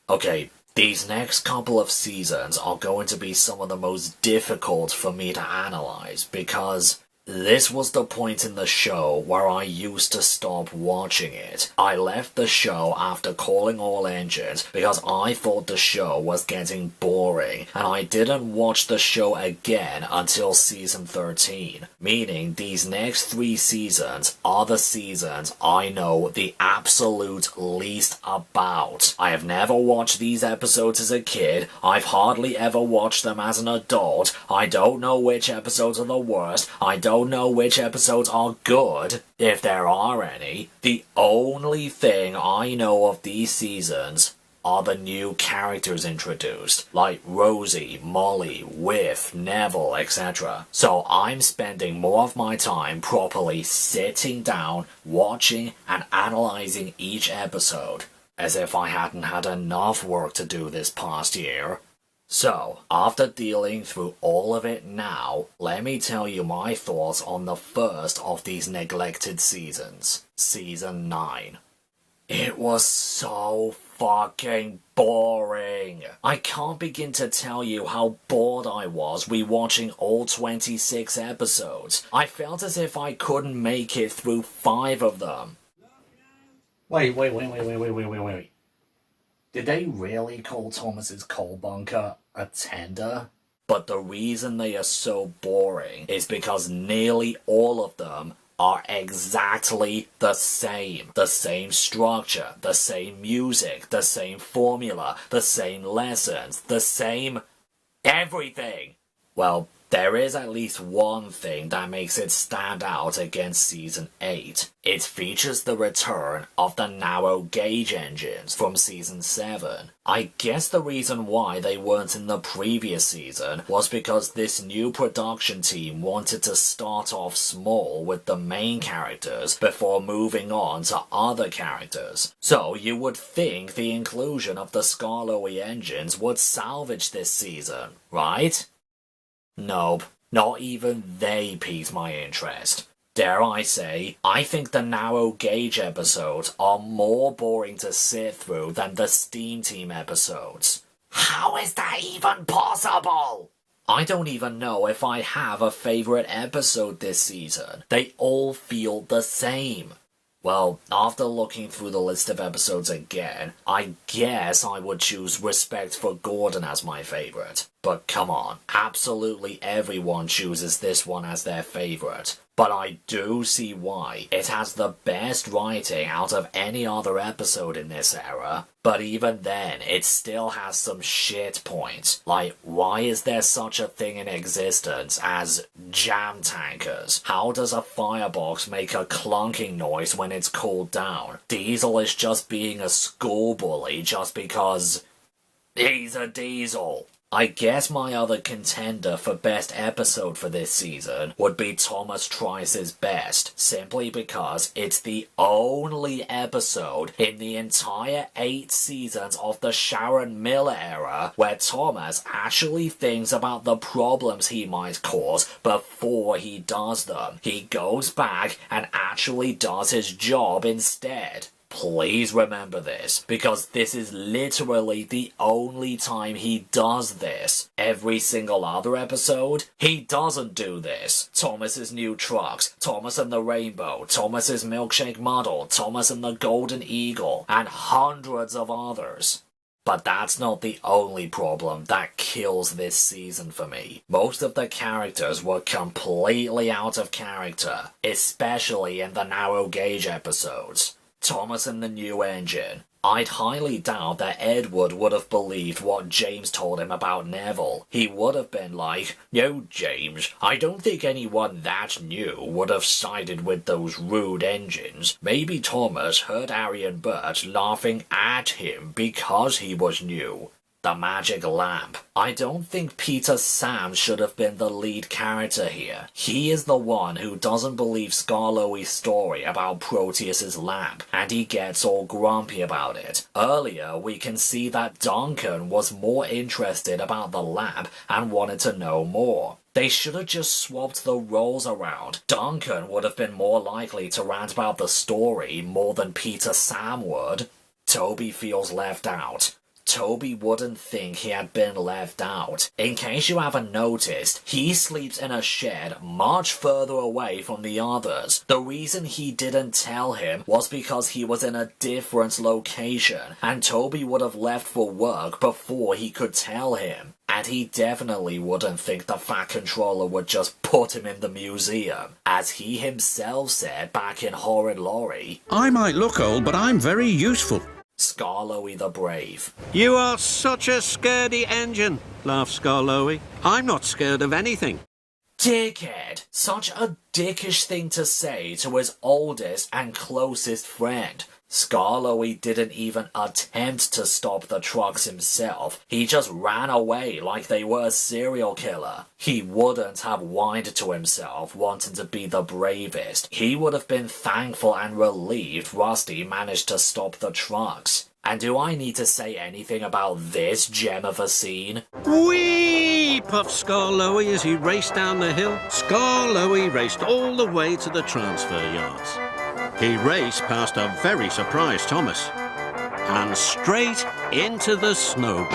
Okay, these next couple of seasons are going to be some of the most difficult for me to analyze because this was the point in the show where I used to stop watching it. I left the show after calling all engines because I thought the show was getting boring, and I didn't watch the show again until season 13. Meaning these next 3 seasons are the seasons I know the absolute least about. I have never watched these episodes as a kid, I've hardly ever watched them as an adult, I don't know which episodes are the worst, I don't know which episodes are good, if there are any. The only thing I know of these seasons are the new characters introduced, like Rosie, Molly, Whiff, Neville, etc. So I'm spending more of my time properly sitting down, watching and analysing each episode, as if I hadn't had enough work to do this past year. So, after dealing through all of it now, let me tell you my thoughts on the first of these neglected seasons, Season 9. It was so fucking boring. I can't begin to tell you how bored I was rewatching all 26 episodes. I felt as if I couldn't make it through 5 of them. Wait. Did they really call Thomas's coal bunker a tender? But the reason they are so boring is because nearly all of them are exactly the same. The same structure, the same music, the same formula, the same lessons, the same everything. Well, there is at least one thing that makes it stand out against Season 8. It features the return of the narrow gauge engines from Season 7. I guess the reason why they weren't in the previous season was because this new production team wanted to start off small with the main characters before moving on to other characters. So you would think the inclusion of the Skarloey engines would salvage this season, right? Nope, not even they piqued my interest. Dare I say, I think the narrow gauge episodes are more boring to sit through than the Steam Team episodes. How is that even possible? I don't even know if I have a favourite episode this season. They all feel the same. Well, after looking through the list of episodes again, I guess I would choose Respect for Gordon as my favourite. But come on, absolutely everyone chooses this one as their favourite. But I do see why. It has the best writing out of any other episode in this era. But even then, it still has some shit points. Like, why is there such a thing in existence as jam tankers? How does a firebox make a clunking noise when it's cooled down? Diesel is just being a school bully just because he's a diesel. I guess my other contender for best episode for this season would be Thomas Tries His Best, simply because it's the only episode in the entire 8 seasons of the Sharon Miller era where Thomas actually thinks about the problems he might cause before he does them. He goes back and actually does his job instead. Please remember this, because this is literally the only time he does this. Every single other episode, he doesn't do this. Thomas's New Trucks, Thomas and the Rainbow, Thomas's Milkshake Model, Thomas and the Golden Eagle, and hundreds of others. But that's not the only problem that kills this season for me. Most of the characters were completely out of character, especially in the narrow gauge episodes. Thomas and the New Engine. I'd highly doubt that Edward would have believed what James told him about Neville. He would have been like, "No, James, I don't think anyone that new would have sided with those rude engines. Maybe Thomas heard Harry and Bert laughing at him because he was new." The magic lamp. I don't think Peter Sam should have been the lead character here. He is the one who doesn't believe Skarloey's story about Proteus's lamp, and he gets all grumpy about it. Earlier, we can see that Duncan was more interested about the lamp and wanted to know more. They should have just swapped the roles around. Duncan would have been more likely to rant about the story more than Peter Sam would. Toby feels left out. Toby wouldn't think he had been left out. In case you haven't noticed, he sleeps in a shed much further away from the others. The reason he didn't tell him was because he was in a different location, and Toby would have left for work before he could tell him. And he definitely wouldn't think the Fat Controller would just put him in the museum. As he himself said back in Horrid Laurie, I might look old, but I'm very useful. Skarloey the Brave. You are such a scaredy engine, laughed Skarloey. I'm not scared of anything. Dickhead! Such a dickish thing to say to his oldest and closest friend. Skarloey didn't even attempt to stop the trucks himself. He just ran away like they were a serial killer. He wouldn't have whined to himself wanting to be the bravest. He would have been thankful and relieved Rusty managed to stop the trucks. And do I need to say anything about this gem of a scene? Whee! Puffed Skarloey as he raced down the hill. Skarloey raced all the way to the transfer yards. He raced past a very surprised Thomas and straight into the snowbank.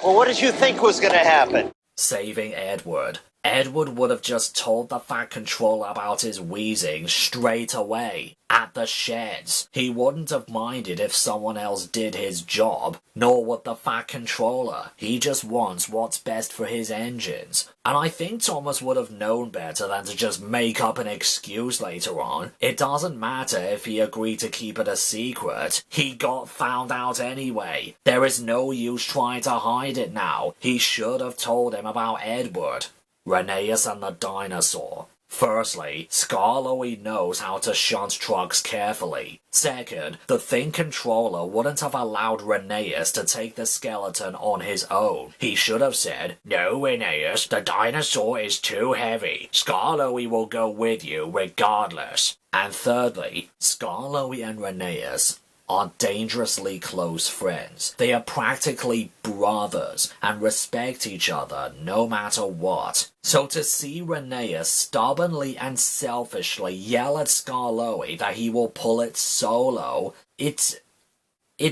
Well, what did you think was going to happen? Saving Edward. Edward would have just told the Fat Controller about his wheezing straight away, at the sheds. He wouldn't have minded if someone else did his job, nor would the Fat Controller. He just wants what's best for his engines. And I think Thomas would have known better than to just make up an excuse later on. It doesn't matter if he agreed to keep it a secret. He got found out anyway. There is no use trying to hide it now. He should have told him about Edward. Rheneas and the Dinosaur. Firstly, Skarloey knows how to shunt trucks carefully. Second, the Thing Controller wouldn't have allowed Rheneas to take the skeleton on his own. He should have said, "No, Rheneas, the dinosaur is too heavy. Skarloey will go with you regardless." And thirdly, Skarloey and Rheneas are dangerously close friends. They are practically brothers and respect each other no matter what. So to see Rheneas stubbornly and selfishly yell at Skarloey that he will pull it solo, it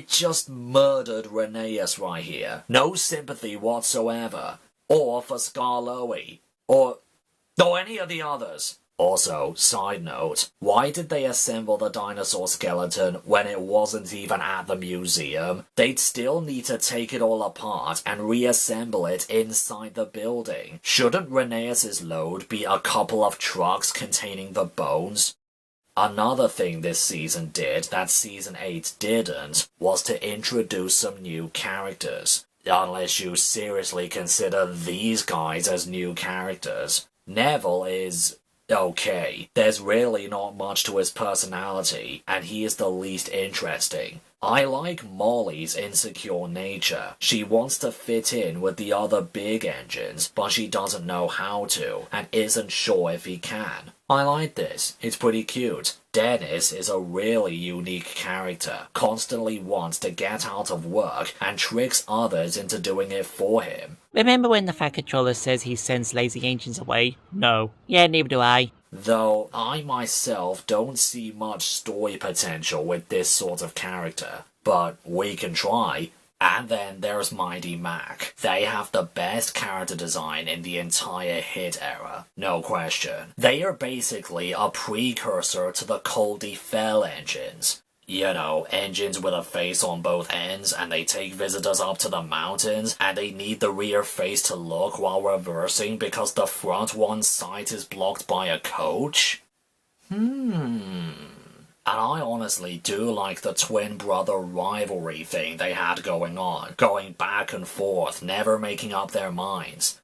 just murdered Rheneas right here. No sympathy whatsoever. Or for Skarloey. Or any of the others. Also, side note, why did they assemble the dinosaur skeleton when it wasn't even at the museum? They'd still need to take it all apart and reassemble it inside the building. Shouldn't Rheneas' load be a couple of trucks containing the bones? Another thing this season did that season 8 didn't was to introduce some new characters. Unless you seriously consider these guys as new characters. Neville is okay, there's really not much to his personality, and he is the least interesting. I like Molly's insecure nature. She wants to fit in with the other big engines, but she doesn't know how to, and isn't sure if he can. I like this. It's pretty cute. Dennis is a really unique character, constantly wants to get out of work and tricks others into doing it for him. Remember when the Fat Controller says he sends lazy engines away? No. Yeah, neither do I. Though I myself don't see much story potential with this sort of character, but we can try. And then there's Mighty Mac. They have the best character design in the entire Hit era, no question. They are basically a precursor to the Coldy Fell engines. You know, engines with a face on both ends, and they take visitors up to the mountains, and they need the rear face to look while reversing because the front one's sight is blocked by a coach? And I honestly do like the twin brother rivalry thing they had going on, going back and forth, never making up their minds.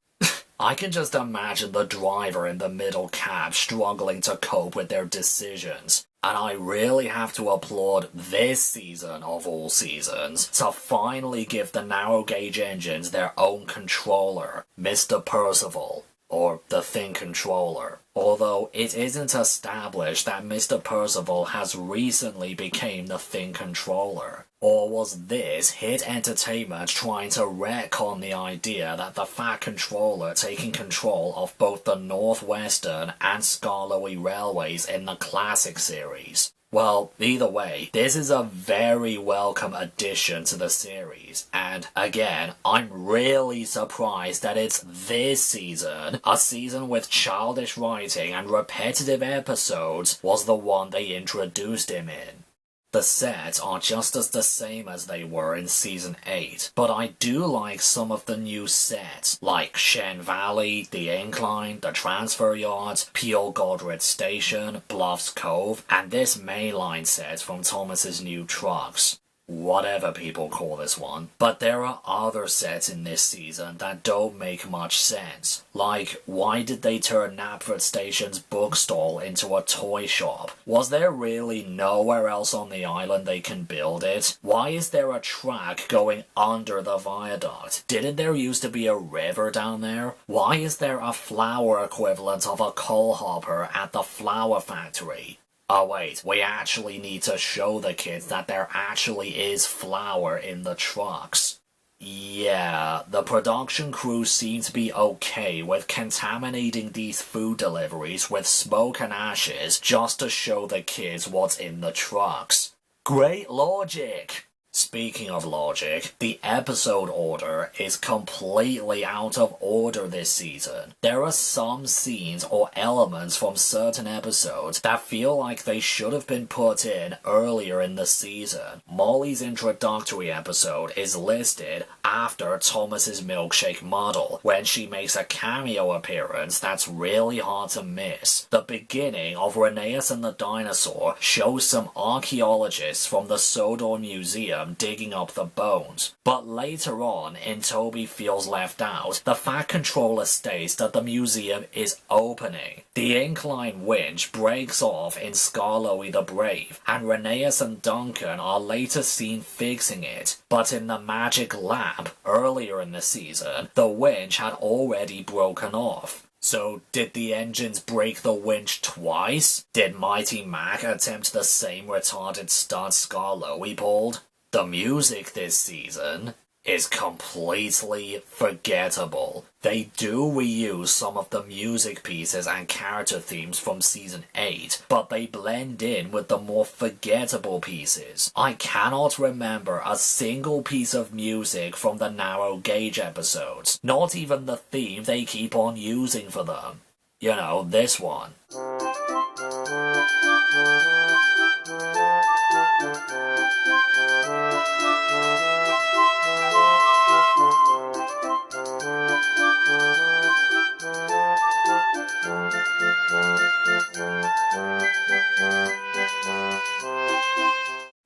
I can just imagine the driver in the middle cab struggling to cope with their decisions. And I really have to applaud this season of all seasons to finally give the narrow gauge engines their own controller, Mr. Percival, or the Thing Controller. Although it isn't established that Mr. Percival has recently become the Thing Controller. Or was this Hit Entertainment trying to retcon the idea that the Fat Controller taking control of both the Northwestern and Skarloey Railways in the classic series? Well, either way, this is a very welcome addition to the series, and again, I'm really surprised that it's this season, a season with childish writing and repetitive episodes, was the one they introduced him in. The sets are just as the same as they were in Season 8, but I do like some of the new sets, like Shen Valley, The Incline, the Transfer Yard, Peel Godred Station, Bluffs Cove, and this mainline set from Thomas's new trucks. Whatever people call this one. But there are other sets in this season that don't make much sense. Like, why did they turn Knapford Station's bookstall into a toy shop? Was there really nowhere else on the island they can build it? Why is there a track going under the viaduct? Didn't there used to be a river down there? Why is there a flour equivalent of a coal hopper at the flour factory? Oh wait, we actually need to show the kids that there actually is flour in the trucks. Yeah, the production crew seem to be okay with contaminating these food deliveries with smoke and ashes just to show the kids what's in the trucks. Great logic! Speaking of logic, the episode order is completely out of order this season. There are some scenes or elements from certain episodes that feel like they should have been put in earlier in the season. Molly's introductory episode is listed after Thomas's milkshake model, when she makes a cameo appearance that's really hard to miss. The beginning of Rheneas and the Dinosaur shows some archaeologists from the Sodor Museum digging up the bones. But later on, in Toby Feels Left Out, the Fat Controller states that the museum is opening. The incline winch breaks off in Skarloey the Brave, and Rheneas and Duncan are later seen fixing it. But in the Magic Lab, earlier in the season, the winch had already broken off. So, did the engines break the winch twice? Did Mighty Mac attempt the same retarded stunt Skarloey pulled? The music this season is completely forgettable. They do reuse some of the music pieces and character themes from Season 8, but they blend in with the more forgettable pieces. I cannot remember a single piece of music from the Narrow Gauge episodes, not even the theme they keep on using for them. You know, this one.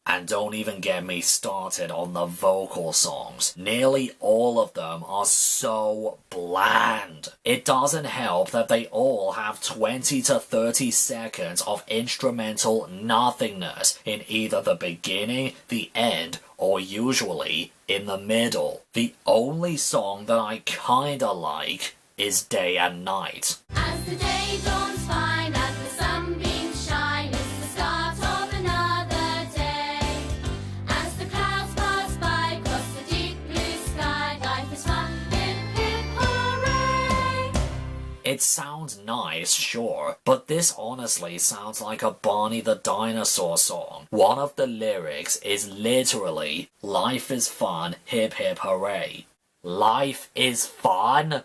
And don't even get me started on the vocal songs. Nearly all of them are so bland. It doesn't help that they all have 20 to 30 seconds of instrumental nothingness in either the beginning, the end, or usually in the middle. The only song that I kinda like is Day and Night. As the day dawns fine and the sunbeams shine, it's the start of another day. As the clouds pass by across the deep blue sky, life is fun, hip hip hooray! It sounds nice, sure, but this honestly sounds like a Barney the Dinosaur song. One of the lyrics is literally, "Life is fun, hip hip hooray." Life is fun?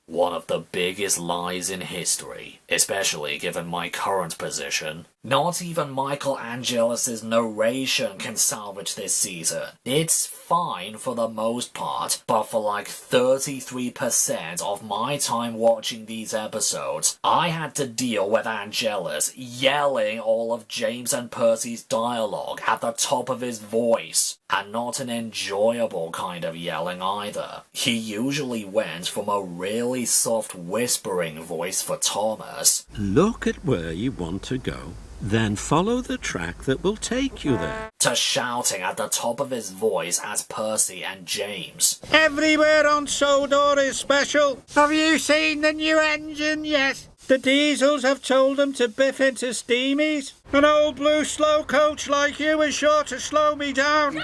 One of the biggest lies in history, especially given my current position. Not even Michael Angelis' narration can salvage this season. It's fine for the most part, but for like 33% of my time watching these episodes, I had to deal with Angelis yelling all of James and Percy's dialogue at the top of his voice. And not an enjoyable kind of yelling either. He usually went from a really soft whispering voice for Thomas. Look at where you want to go, then follow the track that will take you there. To shouting at the top of his voice as Percy and James. Everywhere on Sodor is special. Have you seen the new engine yet? The diesels have told them to biff into steamies. An old blue slow coach like you is sure to slow me down.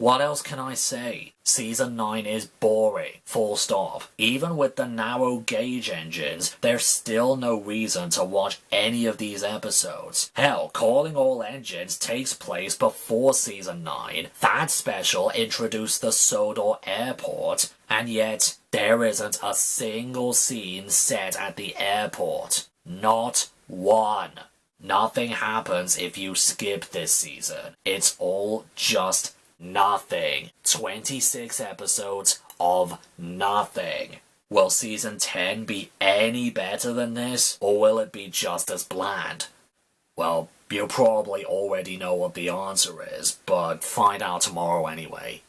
What else can I say? Season 9 is boring, full stop. Even with the narrow gauge engines, there's still no reason to watch any of these episodes. Hell, Calling All Engines takes place before Season 9. That special introduced the Sodor Airport, and yet there isn't a single scene set at the airport. Not one. Nothing happens if you skip this season. It's all just nothing. 26 episodes of nothing. Will season 10 be any better than this, or will it be just as bland? Well, you probably already know what the answer is, but find out tomorrow anyway.